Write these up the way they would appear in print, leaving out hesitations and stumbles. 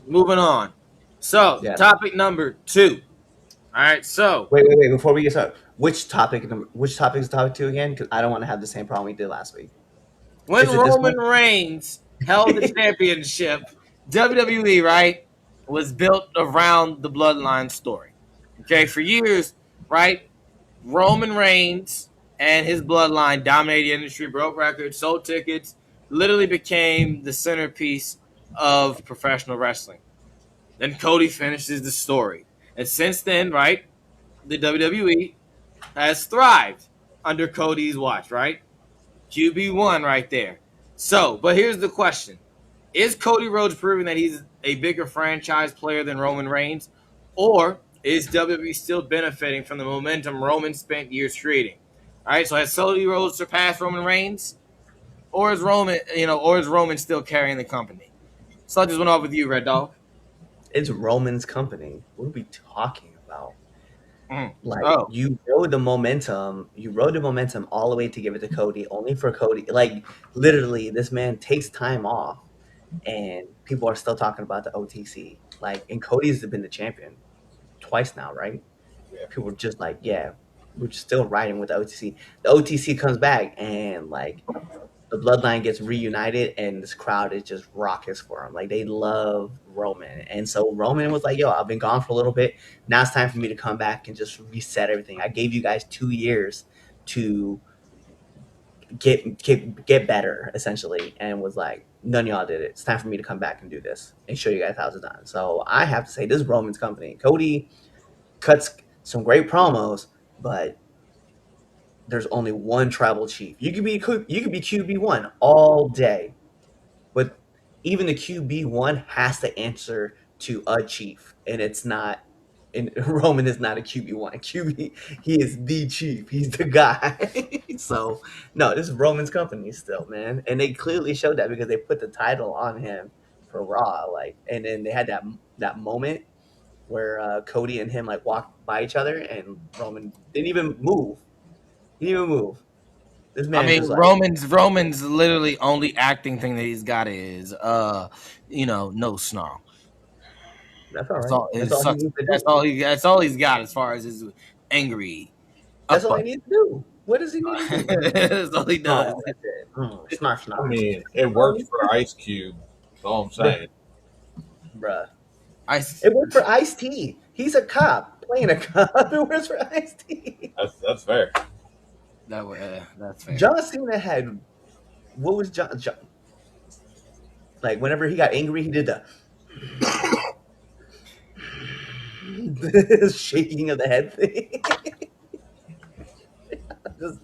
moving on. So, Yeah. topic number 2. All right, so Wait. Before we get started, which topic is topic 2 again? Because I don't want to have the same problem we did last week. when Is it this one? Roman Reigns held the championship, WWE, right, was built around the bloodline story. Okay, for years, right, Roman Reigns and his bloodline dominated the industry, broke records, sold tickets, literally became the centerpiece of professional wrestling. Then Cody finishes the story. And since then, right, the WWE has thrived under Cody's watch, right? QB1 right there. So, but here's the question. Is Cody Rhodes proving that he's a bigger franchise player than Roman Reigns? Or is WWE still benefiting from the momentum Roman spent years creating? All right, so has Cody Rhodes surpassed Roman Reigns? Or is Roman still carrying the company? So I just went off with you, Red Dog. It's Roman's company. What are we talking about? Mm. Like Oh, you rode the momentum all the way to give it to Cody, only for Cody. Like literally, this man takes time off, and people are still talking about the OTC. Like, and Cody's been the champion twice now, right? Yeah. People are just like, yeah, we're still riding with the OTC. The OTC comes back, and like the bloodline gets reunited, and this crowd is just raucous for him. Like they love Roman, and so Roman was like, "Yo, I've been gone for a little bit. Now it's time for me to come back and just reset everything. I gave you guys 2 years to get better, essentially, and was like, none of y'all did it. It's time for me to come back and do this and show you guys how it's done." So I have to say, this is Roman's company. Cody cuts some great promos, but there's only one tribal chief. You could be QB1 all day, but even the QB1 has to answer to a chief, and it's not. And Roman is not a QB1. QB, he is the chief. He's the guy. So no, this is Roman's company still, man, and they clearly showed that because they put the title on him for Raw, like, and then they had that moment where Cody and him like walked by each other, and Roman didn't even move. He didn't even move. This I man mean, just like, Roman's literally only acting thing that he's got is no snarl. that's all That's right. all. It That's all he sucks. needs to That's do. all he. That's all he's got as far as his angry That's all he upper. needs to do. What does he need to do? That's all he does. Oh, that's it. Snarf, I snarf. mean, it worked for Ice Cube. That's all I'm Bruh, saying. bruh. I It worked for Ice T. He's a cop playing a cop. It works for Ice T. That's fair. that's fair. John Cena had what was John like? Whenever he got angry, he did the shaking of the head thing. Just,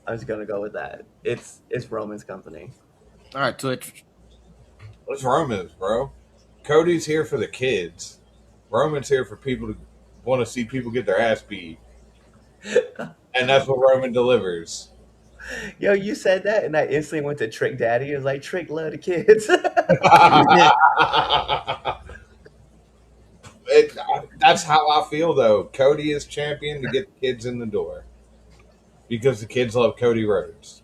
I'm just gonna go with that. It's Roman's company. All right, Twitch. What's Roman's, bro? Cody's here for the kids. Roman's here for people to want to see people get their ass beat, and that's what Roman delivers. Yo, you said that, and I instantly went to Trick Daddy. It was like Trick love the kids. It, that's how I feel, though. Cody is champion to get the kids in the door because the kids love Cody Rhodes.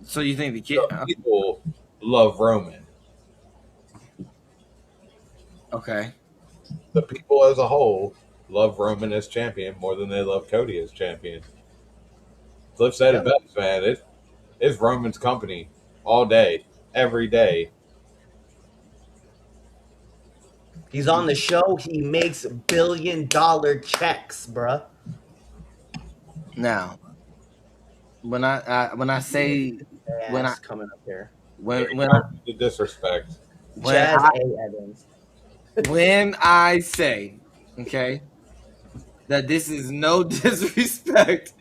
So you think the kid? So people love Roman. Okay. The people as a whole love Roman as champion more than they love Cody as champion. Flip said it Yep. best, man. It's Roman's company all day, every day. He's on the show. He makes $1 billion checks, bruh. Now, when I say when I Ass coming up here. Here when we when I go with the disrespect. when Chaz I A. Evans. when I say, okay, that this is no disrespect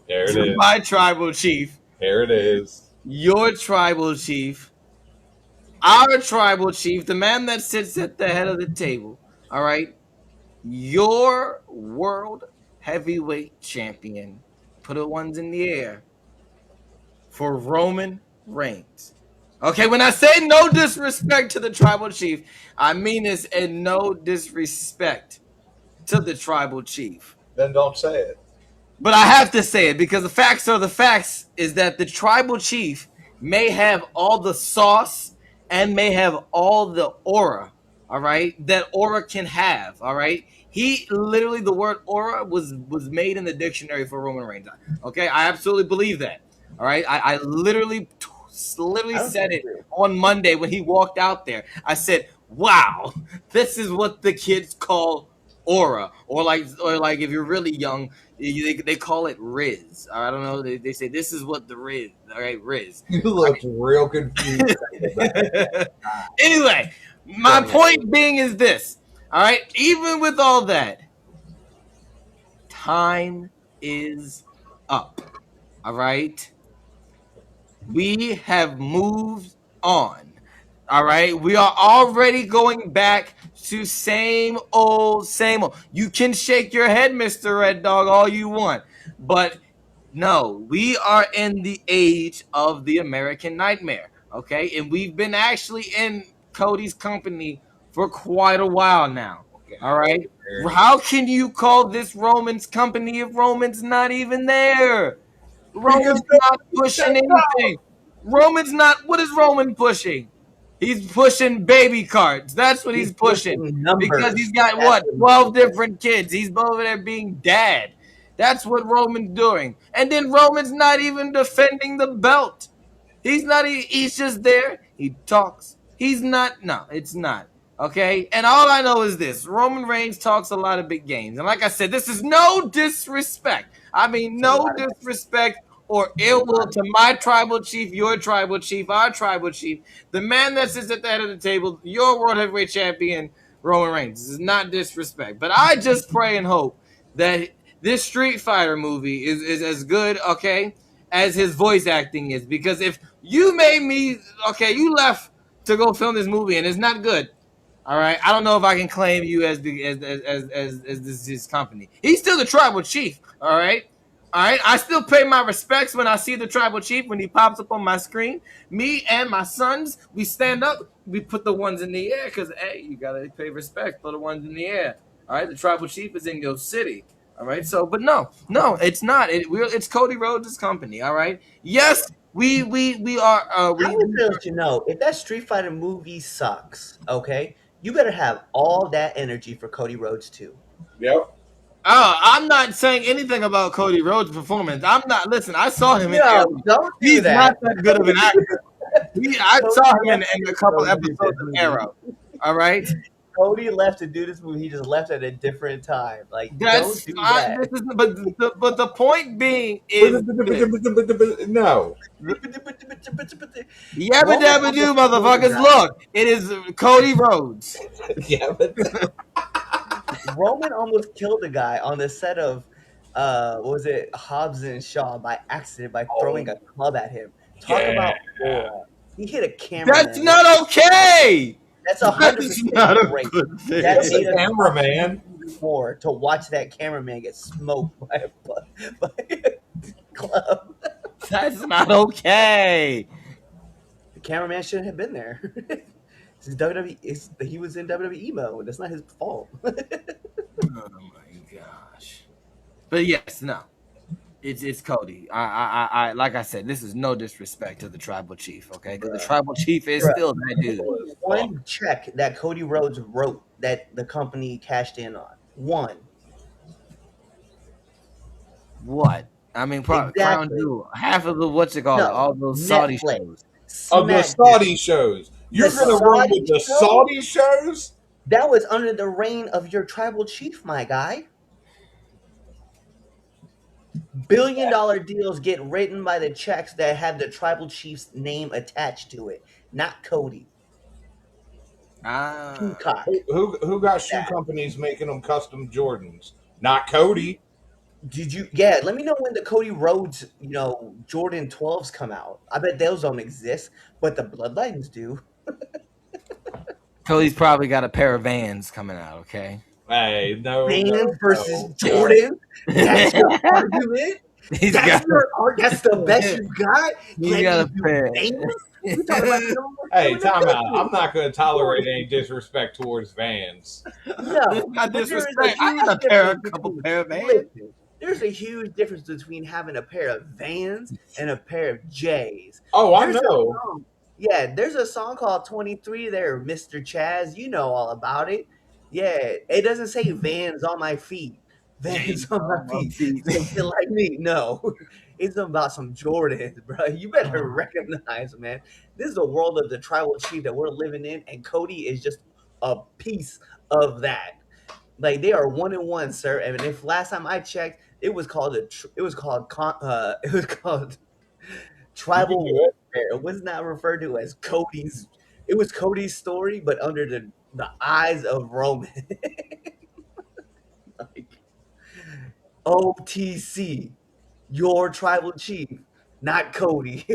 There it to is. my tribal chief, Here it is. your tribal chief, our tribal chief, the man that sits at the head of the table. All right, your world heavyweight champion. Put it ones in the air for Roman Reigns. Okay, when I say no disrespect to the tribal chief, I mean this in no disrespect to the tribal chief. Then don't say it. But I have to say it because the facts are the facts is that the tribal chief may have all the sauce and may have all the aura, all right, that aura can have, all right. He literally, the word aura was made in the dictionary for Roman Reigns. Okay, I absolutely believe that. All right, I literally I don't said it disagree. on Monday when he walked out there. I said, "Wow, this is what the kids call aura," or like if you're really young, they call it Riz. I don't know. They say this is what the Riz. All right, Riz. You looked real confused. Anyway, my Going at it. point being is this. All right, even with all that, time is up. All right, we have moved on. All right, we are already going back to same old, same old. You can shake your head, Mr. Red Dog, all you want, but no, we are in the age of the American Nightmare. Okay, and we've been actually in Cody's company for quite a while now. All right, how can you call this Roman's company if Roman's not even there? Because Roman's not nobody pushing stepped up. anything. Roman's not. What is Roman pushing? He's pushing baby cards. That's what he's He's pushing pushing because numbers. he's got That's what what he's 12 pushing. different kids. He's over there being dad. That's what Roman's doing. And then Roman's not even defending the belt. He's not. He's just there. He talks. He's not. No, it's not. Okay. And all I know is this: Roman Reigns talks a lot of big games. And like I said, this is no disrespect. I mean, It's a no lot of disrespect or it's a ill will lot of to my tribal chief, your tribal chief, our tribal chief, the man that sits at the head of the table, your world heavyweight champion, Roman Reigns. This is not disrespect, but I just pray and hope that this Street Fighter movie is as good, okay, as his voice acting is. Because if you made me, okay, you left to go film this movie and it's not good. All right, I don't know if I can claim you as the as this his company. He's still the tribal chief. All right. I still pay my respects when I see the tribal chief when he pops up on my screen. Me and my sons, we stand up, we put the ones in the air because hey, you gotta pay respect for the ones in the air. All right, the tribal chief is in your city. All right, so but no, it's not. It's Cody Rhodes' company. All right, yes, we are I would say let you know if that Street Fighter movie sucks, okay, you better have all that energy for Cody Rhodes too. Yep. I'm not saying anything about Cody Rhodes' performance. I'm not. Listen, I saw him in No, Arrow. don't do He's not that. that good of an actor. I Cody saw him left in a to couple go do this episodes of movie. Arrow. All right, Cody left to do this movie. He just left at a different time. Like, don't that's do this that. is. But the point being is this. No. Yabba Roman dabba do, almost killed the motherfuckers. guy. Look, it is Cody Rhodes. Yeah, but Roman almost killed a guy on the set of what was it, Hobbs and Shaw, by accident by throwing a club at him. Talk yeah. about aura. He hit a That's cameraman. not okay. That's That's 100% not a great. good That That's thing. a made us watch it cameraman. even more to watch that cameraman get smoked by a club. That's not okay. The cameraman shouldn't have been there. It's WWE. He was in WWE mode. That's not his fault. Oh my gosh. But yes, no. It's Cody. I like I said, this is no disrespect to the tribal chief, okay? Because the tribal chief is Bruh. still that dude. One check that Cody Rhodes wrote that the company cashed in on. One. What? I mean, probably Crown Exactly. Jewel, half of the what's it called, No. all those Saudi Netflix. shows. Of the SmackDown. Saudi shows. The You're gonna run Saudi with the show? Saudi shows? That was under the reign of your tribal chief, my guy. $1 billion deals get written by the checks that have the tribal chief's name attached to it, not Cody. Ah, Peacock. Who got shoe That. companies making them custom Jordans? Not Cody. Did you? Yeah, let me know when the Cody Rhodes, Jordan 12s come out. I bet those don't exist, but the Bloodlines do. Cody's probably got a pair of Vans coming out, okay? Hey, no, Vans versus no. Jordan. That's your argument. He's That's got your art. That's the best you got. he's Let got me a do pair. Vans. We talking about the number one Hey, show in the time out. country. I'm not going to tolerate any disrespect towards Vans. No, It's not but there is a disrespect. I huge got a difference couple between. pair of Vans. Listen, there's a huge difference between having a pair of Vans and a pair of J's. Oh, I There's a know. song. Yeah, there's a song called 23 there, Mr. Chaz. You know all about it. Yeah, it doesn't say Vans on my feet. Hey, Vans on my my feet. feet. So get like me. No, it's about some Jordans, bro. You better recognize, man. This is the world of the tribal chief that we're living in, and Cody is just a piece of that. Like they are 1-1, sir. And if last time I checked, it was called it was called You can do tribal it. warfare. It was not referred to as Cody's. It was Cody's story, but under the eyes of Roman. Like OTC, your tribal chief, not Cody.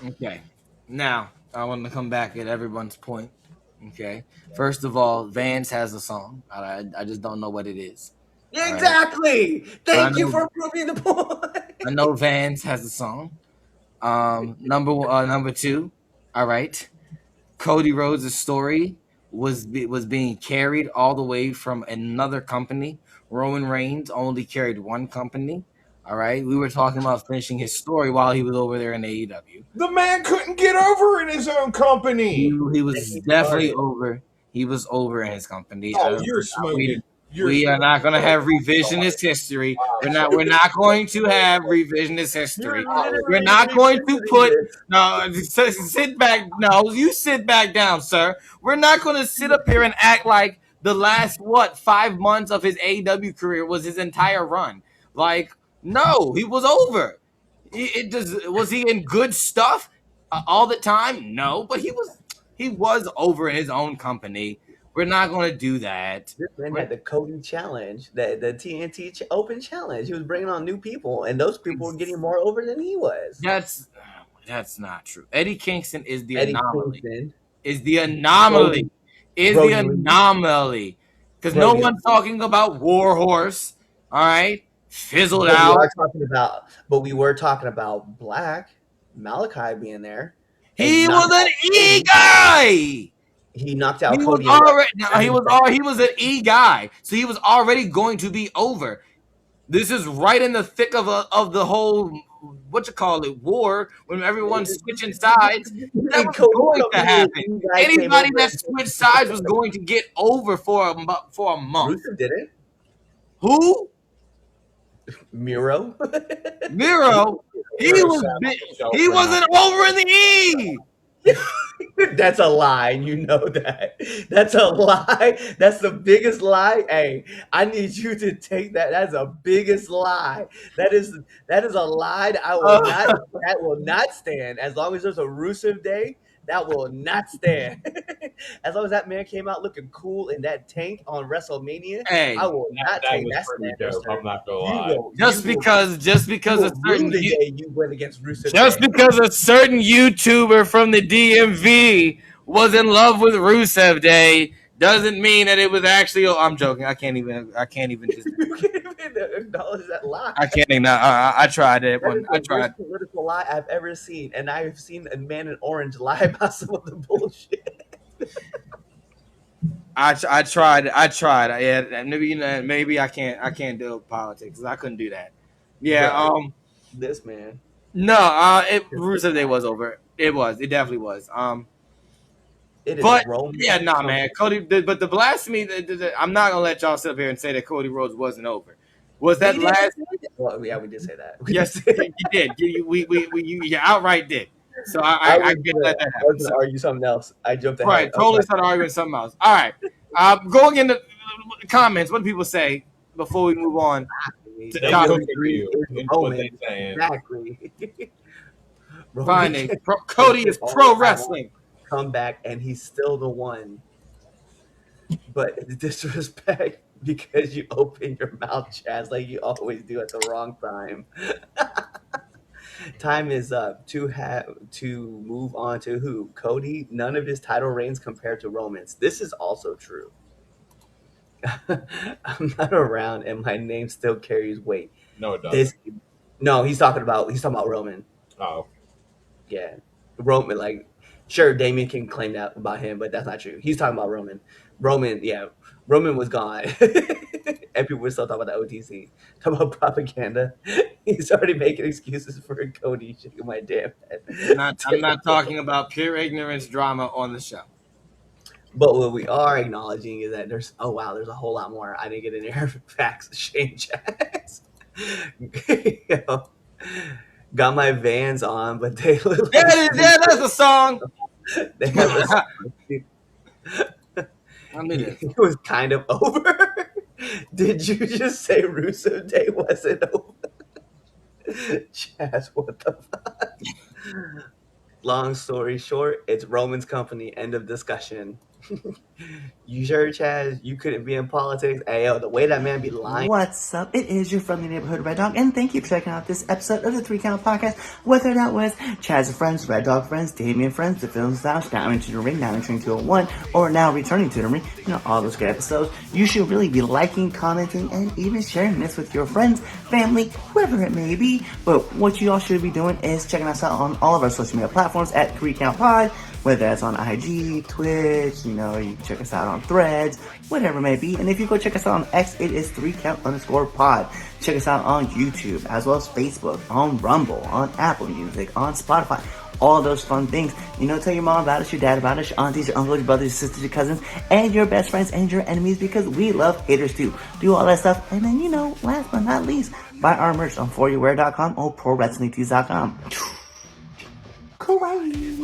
Okay. Now, I want to come back at everyone's point. Okay. First of all, Vance has a song. I just don't know what it is. All right. Exactly. But Thank you for proving the I point. know Vance has a song. Number two. All right. Cody Rhodes' story was being carried all the way from another company. Roman Reigns only carried one company. All right. We were talking about finishing his story while he was over there in AEW. The man couldn't get over in his own He, company. he That was he definitely started. over. He was over in his company. Oh, you're We smoking. You're we are smoking not going to dope. have revisionist history. Wow, We're not going to have revisionist You're history. We're literally not going to revisiting put this. no sit back. No, you sit back down, sir. We're not going to sit up here and act like the last 5 months of his AEW career was his entire run. Like no, he was over. It just was he in good stuff all the time? No, but he was over in his own company. We're not going to do that. This man We're, had the Cody challenge, the TNT Open challenge. He was bringing on new people, and those people were getting more over than he was. that's that's not true. Eddie Kingston is the Eddie anomaly. Kingston, Is the anomaly. Brody, Is the Brody Lee, anomaly. Because no Brody one's Lee. talking about Warhorse. All right, fizzled But we out. are talking about, but we were talking about Black Malachi being there, and He was an E Cody. guy. He knocked He out was Cody in what already no, 7 seconds. he was an E guy, so he was already going to be over. This is right in the thick of the whole what you call it war when everyone's switching sides. That And was Cody going to coming in, happen. you guy came Anybody over. that switched sides was going to get over for a month. Rusev did it. Who? Miro. Miro. He Miro was sat on bi- the shelf he for wasn't over in the E. That's a lie. You know that. That's a lie. That's the biggest lie. Hey, I need you to take that. That's the biggest lie. That is a lie that I will not that will not stand. As long as there's a Rusev day, that will not stand. As long as that man came out looking cool in that tank on WrestleMania, I Hey, will not That take was that pretty slander, dope. sir. I'm not gonna You lie. will you will just you because a will certain rue the day you went against Rusev just Day. because a certain YouTuber from the DMV was in love with Rusev Day doesn't mean that it was actually. Oh, I'm joking. I can't even just. You can't even acknowledge that lie. I can't even. I tried that That one. is I the tried. worst political lie I've ever seen, and I've seen a man in orange lie about some of the bullshit. I tried. I tried. Yeah, maybe maybe I can't do politics. I couldn't do that. Yeah. Bro, this man. No. Rusev Day was over. It was. It definitely was. It is But Roman yeah, nah, come. man. But the blasphemy. I'm not gonna let y'all sit up here and say that Cody Rhodes wasn't over. Was that We didn't last? say that. Well, yeah, we did say that. We did Yes, say that. you did. You outright did. So I I was can't gonna, let that I was happen. So gonna argue something else. I jumped right, ahead. I'm totally sorry. started arguing something else. All right, going into the comments. What do people say before we move on to They topic look WWE at three? you is and what Roman. they saying. Exactly. Roman Finding can Cody is all pro the time, wrestling. come back, and he's still the one. But the disrespect because you open your mouth, Chaz, like you always do at the wrong time. Time is up to move on to who? Cody. None of his title reigns compared to Roman's. This is also true. I'm not around, and my name still carries weight. No, it This doesn't. no, he's talking about Roman. Oh, Yeah, Roman. Like, sure, Damien can claim that about him, but that's not true. He's talking about Roman. Roman was gone, and people were still talking about the OTC, talking about propaganda. He's already making excuses for Cody shaking my damn head. I'm not talking about pure ignorance drama on the show. But what we are acknowledging is that there's there's a whole lot more. I didn't get any air facts. Shane Jacks. You know, got my Vans on, but they look There like it is. Yeah, that's a song. they have a. I mean, it. It was kind of over. Did you just say Russo Day wasn't over? Chaz, what the fuck? Long story short, it's Roman's company. End of discussion. You sure, Chaz? You couldn't be in politics? Hey, yo, the way that man be lying. What's up? It is your friendly neighborhood Red Dog, and thank you for checking out this episode of the 3 Count Podcast. Whether that was Chaz friends, Red Dog friends, Damien friends, the film Slouch, Down into the Ring, Down into 201, or now returning to the ring, all those good episodes. You should really be liking, commenting, and even sharing this with your friends, family, whoever it may be. But what you all should be doing is checking us out on all of our social media platforms at 3 Count Pod. Whether that's on IG, Twitch, you can check us out on Threads, whatever it may be. And if you go check us out on X, it is 3count_pod. Check us out on YouTube, as well as Facebook, on Rumble, on Apple Music, on Spotify. All those fun things. Tell your mom about us, your dad about us, your aunties, your uncles, your brothers, your sisters, your cousins, and your best friends and your enemies, because we love haters too. Do all that stuff. And then, last but not least, buy our merch on foryourwear.com or prowrestlingtees.com. Kawaii.